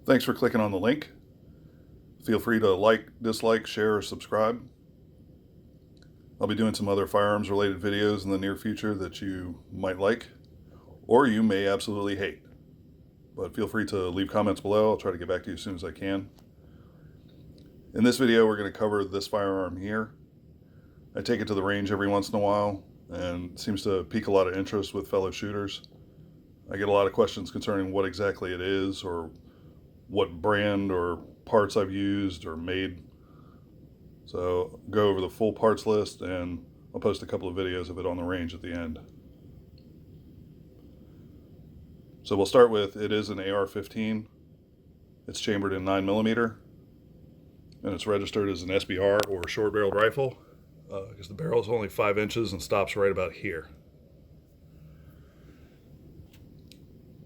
Thanks for clicking on the link. Feel free to like, dislike, share, or subscribe. I'll be doing some other firearms related videos in the near future that you might like, or you may absolutely hate. But feel free to leave comments below. I'll try to get back to you as soon as I can. In this video, we're going to cover this firearm here. I take it to the range every once in a while, and it seems to pique a lot of interest with fellow shooters. I get a lot of questions concerning what exactly it is, or what brand or parts I've used or made. So go over the full parts list, and I'll post a couple of videos of it on the range at the end. So we'll start with, it is an AR-15. It's chambered in 9mm, and it's registered as an SBR or short-barreled rifle, because the barrel is only 5 inches and stops right about here.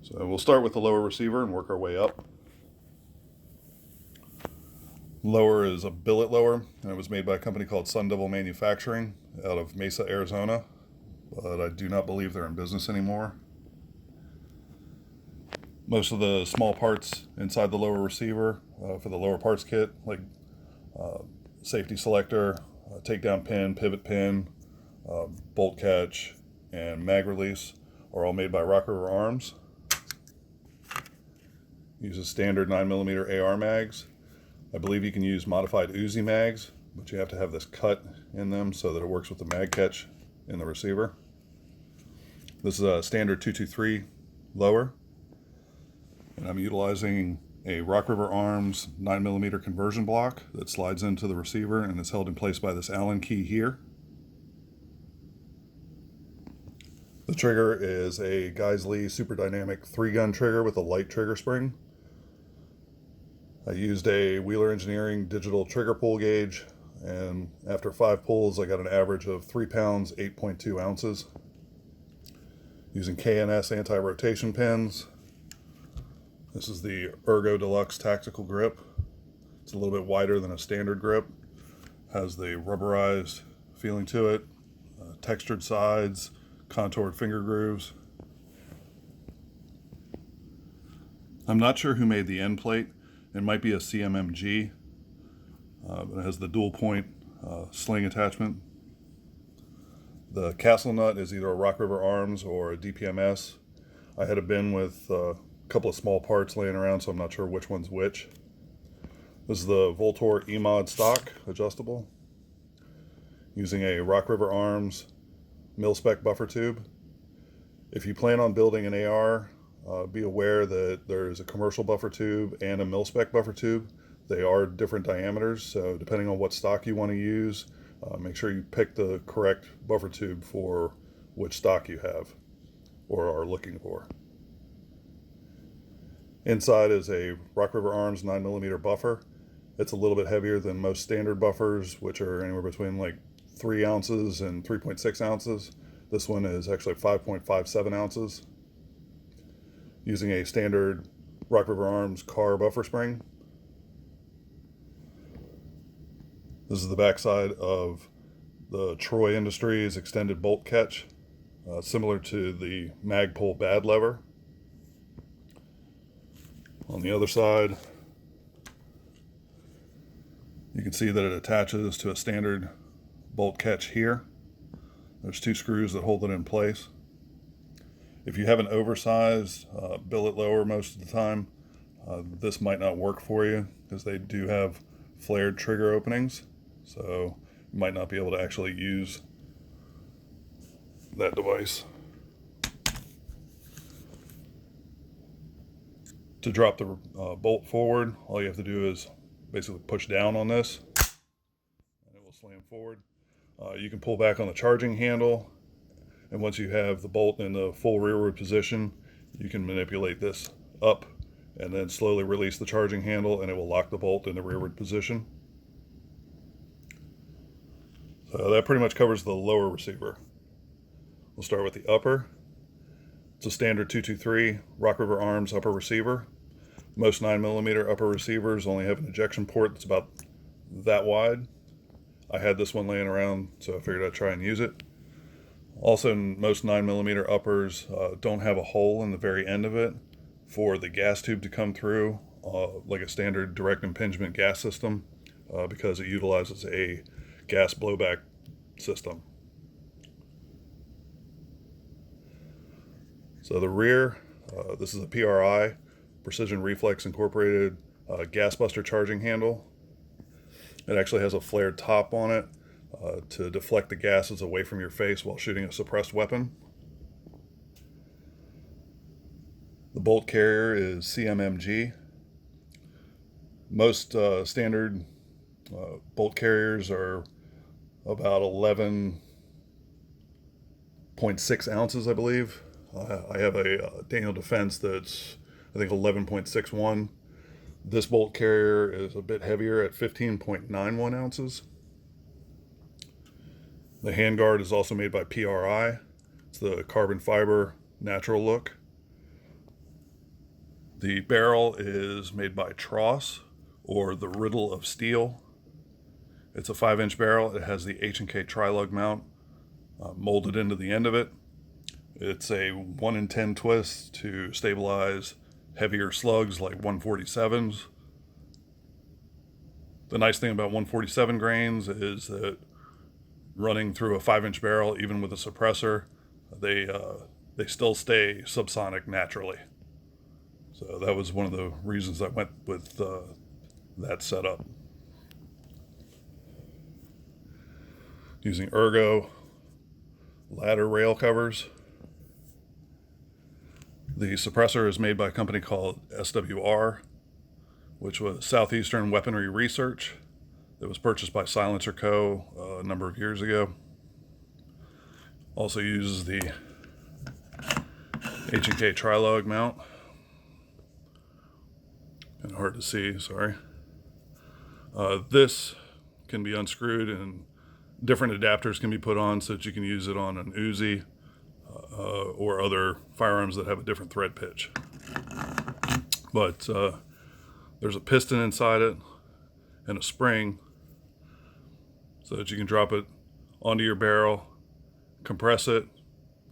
So we'll start with the lower receiver and work our way up. Lower is a billet lower, and it was made by a company called Sun Devil Manufacturing out of Mesa, Arizona, but I do not believe they're in business anymore. Most of the small parts inside the lower receiver for the lower parts kit, like safety selector, takedown pin, pivot pin, bolt catch, and mag release, are all made by Rock River Arms. Uses standard 9mm AR mags. I believe you can use modified Uzi mags, but you have to have this cut in them so that it works with the mag catch in the receiver. This is a standard 223 lower, and I'm utilizing a Rock River Arms 9mm conversion block that slides into the receiver and is held in place by this Allen key here. The trigger is a Geisley Super Dynamic 3-gun trigger with a light trigger spring. I used a Wheeler Engineering digital trigger pull gauge, and after 5 pulls I got an average of 3 pounds 8.2 ounces. Using K&S anti-rotation pins. This is the Ergo Deluxe tactical grip. It's a little bit wider than a standard grip. Has the rubberized feeling to it, textured sides, contoured finger grooves. I'm not sure who made the end plate. It might be a CMMG, but it has the dual point sling attachment. The castle nut is either a Rock River Arms or a DPMS. I had a bin with a couple of small parts laying around, so I'm not sure which one's which. This is the Voltor E-Mod stock adjustable, using a Rock River Arms mil-spec buffer tube. If you plan on building an AR, be aware that there's a commercial buffer tube and a mil-spec buffer tube. They are different diameters, so depending on what stock you want to use, make sure you pick the correct buffer tube for which stock you have or are looking for. Inside is a Rock River Arms 9mm buffer. It's a little bit heavier than most standard buffers, which are anywhere between like 3 ounces and 3.6 ounces. This one is actually 5.57 ounces. Using a standard Rock River Arms car buffer spring. This is the backside of the Troy Industries extended bolt catch, similar to the Magpul bad lever. On the other side, you can see that it attaches to a standard bolt catch here. There's 2 screws that hold it in place. If you have an oversized billet lower most of the time, this might not work for you because they do have flared trigger openings, so you might not be able to actually use that device. To drop the bolt forward, all you have to do is basically push down on this and it will slam forward. You can pull back on the charging handle, and once you have the bolt in the full rearward position, you can manipulate this up and then slowly release the charging handle, and it will lock the bolt in the rearward position. So that pretty much covers the lower receiver. We'll start with the upper. It's a standard 223 Rock River Arms upper receiver. Most 9mm upper receivers only have an ejection port that's about that wide. I had this one laying around, so I figured I'd try and use it. Also, most 9mm uppers don't have a hole in the very end of it for the gas tube to come through like a standard direct impingement gas system because it utilizes a gas blowback system. So the rear, this is a PRI, Precision Reflex Incorporated gas buster charging handle. It actually has a flared top on it to deflect the gases away from your face while shooting a suppressed weapon. The bolt carrier is CMMG. Most standard bolt carriers are about 11.6 ounces, I believe. I have a Daniel Defense that's, I think, 11.61. This bolt carrier is a bit heavier at 15.91 ounces. The handguard is also made by PRI. It's the carbon fiber natural look. The barrel is made by Tross, or the Riddle of Steel. It's a 5-inch barrel. It has the H&K tri-lug mount molded into the end of it. It's a 1 in 10 twist to stabilize heavier slugs like 147s. The nice thing about 147 grains is that running through a 5-inch barrel, even with a suppressor, they still stay subsonic naturally. So that was one of the reasons I went with that setup. Using ergo ladder rail covers. The suppressor is made by a company called SBR, which was Southeastern Weaponry Research. It was purchased by Silencer Co. A number of years ago. Also uses the H&K tri-lug mount. Kind of hard to see, sorry. This can be unscrewed and different adapters can be put on so that you can use it on an Uzi or other firearms that have a different thread pitch. But there's a piston inside it and a spring so that you can drop it onto your barrel, compress it,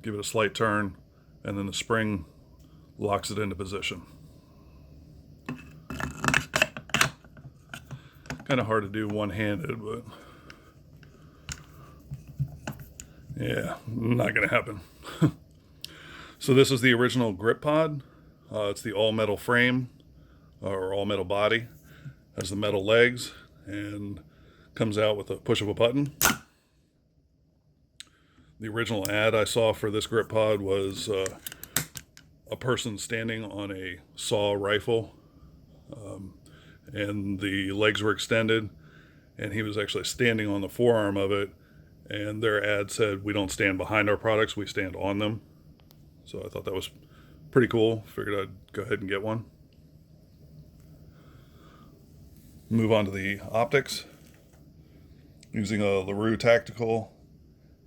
give it a slight turn, and then the spring locks it into position. Kind of hard to do one-handed, but yeah, not gonna happen. So this is the original grip pod. It's the all-metal frame or all-metal body. Has the metal legs and comes out with a push of a button. The original ad I saw for this grip pod was a person standing on a saw rifle, and the legs were extended, and he was actually standing on the forearm of it, and their ad said, "We don't stand behind our products, we stand on them." So I thought that was pretty cool. Figured I'd go ahead and get one. Move on to the optics. Using a LaRue Tactical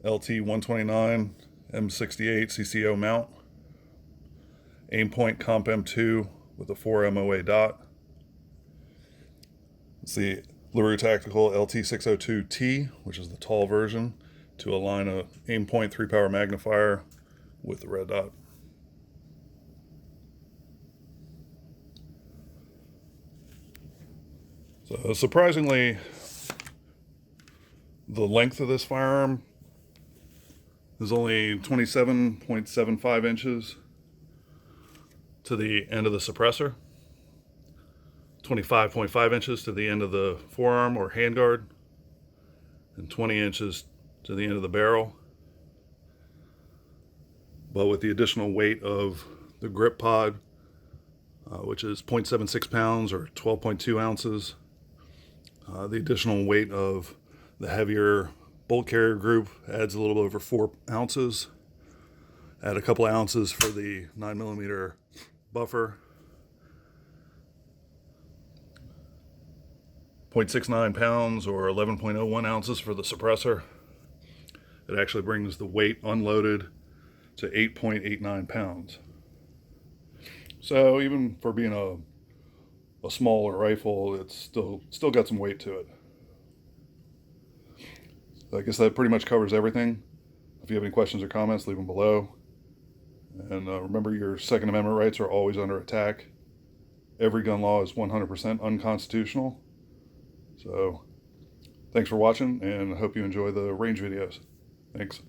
LT 129 M68 CCO mount. Aimpoint Comp M2 with a 4 MOA dot. It's the LaRue Tactical LT 602T, which is the tall version, to align a Aimpoint 3-power magnifier with the red dot. So surprisingly, the length of this firearm is only 27.75 inches to the end of the suppressor, 25.5 inches to the end of the forearm or handguard, and 20 inches to the end of the barrel. But with the additional weight of the grip pod, which is 0.76 pounds or 12.2 ounces, the additional weight of the heavier bolt carrier group adds a little over 4 ounces. Add a couple ounces for the 9mm buffer. 0.69 pounds or 11.01 ounces for the suppressor. It actually brings the weight unloaded to 8.89 pounds. So even for being a smaller rifle, it's still got some weight to it. I guess that pretty much covers everything. If you have any questions or comments, leave them below. And remember, your Second Amendment rights are always under attack. every gun law is 100% unconstitutional. So thanks for watching, and I hope you enjoy the range videos. Thanks.